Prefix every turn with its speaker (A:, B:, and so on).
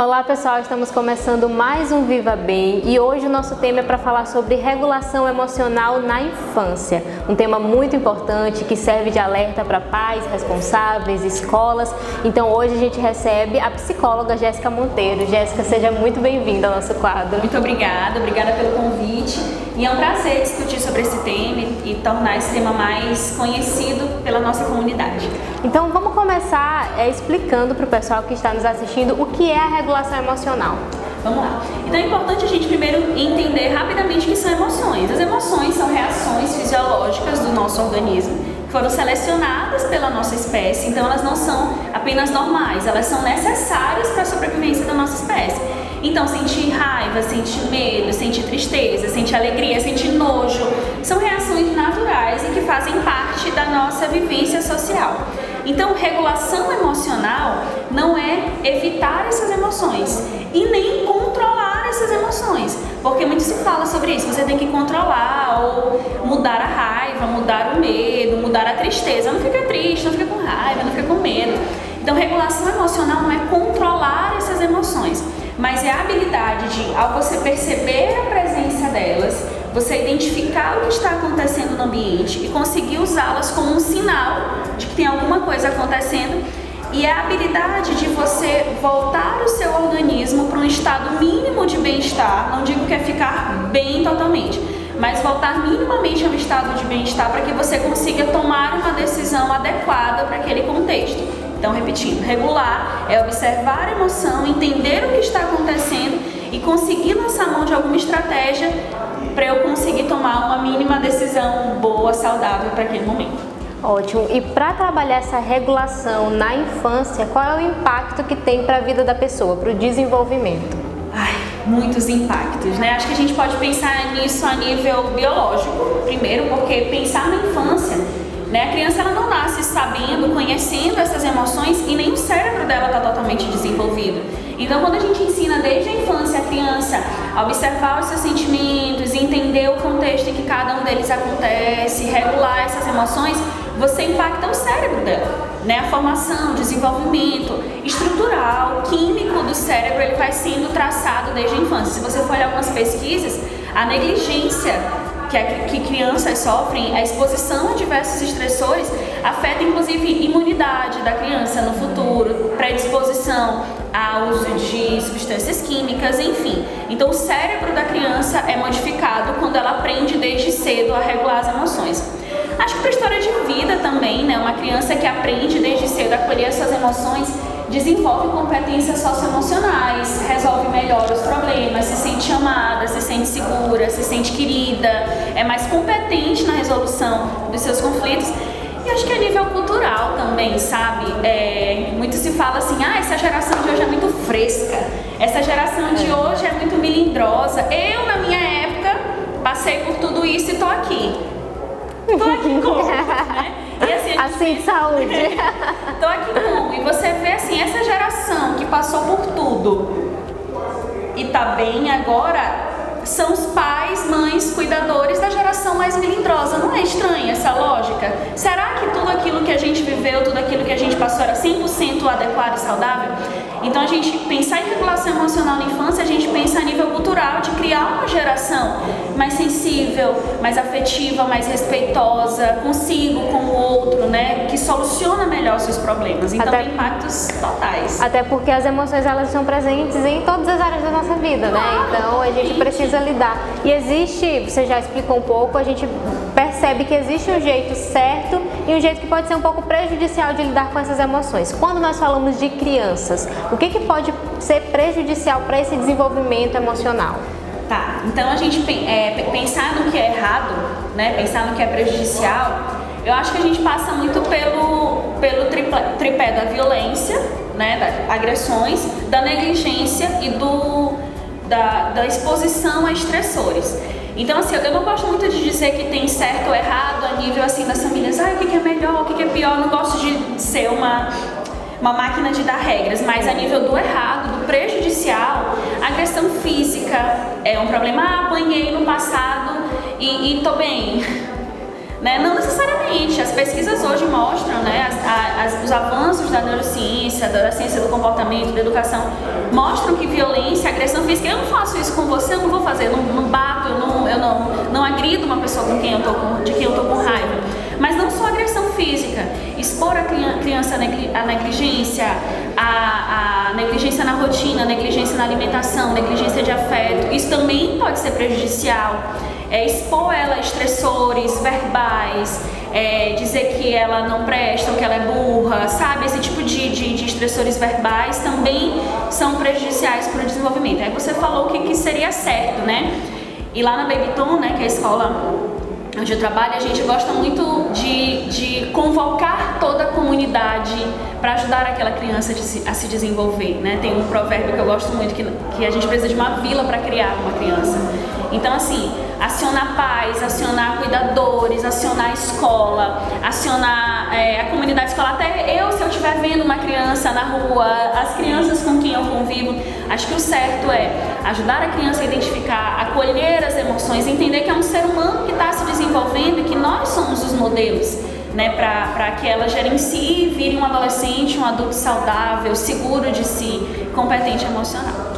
A: Olá pessoal, estamos começando mais um Viva Bem e hoje o nosso tema é para falar sobre regulação emocional na infância. Um tema muito importante que serve de alerta para pais, responsáveis, escolas. Então hoje a gente recebe a psicóloga Jéssica Monteiro. Jéssica, seja muito bem-vinda ao nosso quadro.
B: Muito obrigada pelo convite. E é um prazer discutir sobre esse tema e tornar esse tema mais conhecido pela nossa comunidade.
A: Então vamos começar explicando para o pessoal que está nos assistindo o que é a regulação emocional.
B: Vamos lá. Então é importante a gente primeiro entender rapidamente o que são emoções. As emoções são reações fisiológicas do nosso organismo que foram selecionadas pela nossa espécie, então elas não são apenas normais, elas são necessárias para a sobrevivência da nossa espécie. Então, sentir raiva, sentir medo, sentir tristeza, sentir alegria, sentir nojo, são reações naturais e que fazem parte da nossa vivência social. Então, regulação emocional não é evitar essas emoções e nem controlar essas emoções, porque muito se fala sobre isso, você tem que controlar ou mudar a raiva, mudar o medo, mudar a tristeza. Não fica triste, não fica com raiva, não fica com medo. Então, regulação emocional não é controlar essas emoções, mas é a habilidade de, ao você perceber a presença delas, você identificar o que está acontecendo no ambiente e conseguir usá-las como um sinal de que tem alguma coisa acontecendo, e é a habilidade de você voltar o seu organismo para um estado mínimo de bem-estar. Não digo que é ficar bem totalmente, mas voltar minimamente a um estado de bem-estar para que você consiga tomar uma decisão adequada para aquele contexto. Então, repetindo, regular é observar a emoção, entender o que está acontecendo e conseguir lançar mão de alguma estratégia para eu conseguir tomar uma mínima decisão boa, saudável para aquele momento.
A: Ótimo. E para trabalhar essa regulação na infância, qual é o impacto que tem para a vida da pessoa, para o desenvolvimento?
B: Muitos impactos, né? Acho que a gente pode pensar nisso a nível biológico, primeiro, porque pensar na infância, né? A criança ela não nasce sabendo, conhecendo essas emoções e nem o cérebro dela está totalmente desenvolvido. Então, quando a gente ensina desde a infância a criança a observar os seus sentimentos, entender o contexto em que cada um deles acontece, regular essas emoções, você impacta o cérebro dela, né? A formação, o desenvolvimento estrutural, químico do cérebro, ele vai sendo traçado desde a infância. Se você for olhar algumas pesquisas, a negligência que crianças sofrem, a exposição a diversos estressores, afeta inclusive imunidade da criança no futuro, predisposição ao uso de substâncias químicas, enfim. Então o cérebro da criança é modificado quando ela aprende desde cedo a regular as emoções. Acho que para a história de vida também, né? Uma criança que aprende desde cedo a acolher as suas emoções desenvolve competências socioemocionais, resolve melhor os problemas, se sente amada, se sente segura, se sente querida, é mais competente na resolução dos seus conflitos. E acho que a nível cultural também, sabe? Muito se fala assim, essa geração de hoje é muito fresca, essa geração de hoje é muito melindrosa. Eu, na minha época, passei por tudo isso e tô aqui. Tô aqui como, né? E
A: assim de saúde.
B: Tô aqui como? E você vê assim, essa geração que passou por tudo e tá bem agora, são os pais, mães, cuidadores da geração mais melindrosa. Não é estranha essa lógica? Será que tudo aquilo que a gente viveu, tudo aquilo que a gente passou era 100% adequado e saudável? Então a gente pensar em regulação emocional na infância, a gente pensa a nível cultural de criar uma geração mais sensível, mais afetiva, mais respeitosa consigo, com o outro, né? Que soluciona melhor os seus problemas. Então tem impactos totais.
A: Até porque as emoções elas são presentes em todas as áreas da nossa vida, né? Então a gente precisa lidar. E existe, você já explicou um pouco, a gente percebe que existe um jeito certo e um jeito que pode ser um pouco prejudicial de lidar com essas emoções. Quando nós falamos de crianças, o que pode ser prejudicial para esse desenvolvimento emocional?
B: Tá, então a gente pensar no que é errado, né? Pensar no que é prejudicial, eu acho que a gente passa muito pelo tripé da violência, né? Das agressões, da negligência e da exposição a estressores. Então, assim, eu não gosto muito de dizer que tem certo ou errado a nível, assim, das famílias. O que é melhor, o que é pior. Eu não gosto de ser uma máquina de dar regras, mas a nível do errado, do prejudicial, a agressão física é um problema. Apanhei no passado e tô bem. Né? Não necessariamente, as pesquisas hoje mostram, né, os avanços da neurociência, da ciência do comportamento, da educação, mostram que violência, agressão física, eu não faço isso com você, eu não vou fazer, eu não bato, eu não agrido uma pessoa de quem eu tô com raiva. Mas não só agressão física, expor a criança à negligência, a negligência na rotina, a negligência na alimentação, negligência de afeto, isso também pode ser prejudicial. Expor ela a estressores verbais, dizer que ela não presta, ou que ela é burra, sabe? Esse tipo de estressores verbais também são prejudiciais para o desenvolvimento. Aí você falou o que seria certo, né? E lá na Babyton, né, que é a escola onde eu trabalho, a gente gosta muito de convocar toda a comunidade para ajudar aquela criança a se desenvolver, né? Tem um provérbio que eu gosto muito, que a gente precisa de uma vila para criar uma criança. Então, assim, acionar pais, acionar cuidadores, acionar a escola, acionar a comunidade escolar. Até se eu estiver vendo uma criança na rua, as crianças com quem eu convivo, acho que o certo é ajudar a criança a identificar, acolher as emoções, entender que é um ser humano que está se desenvolvendo e que nós somos os modelos, né, para que ela gerencie e vire um adolescente, um adulto saudável, seguro de si, competente emocional.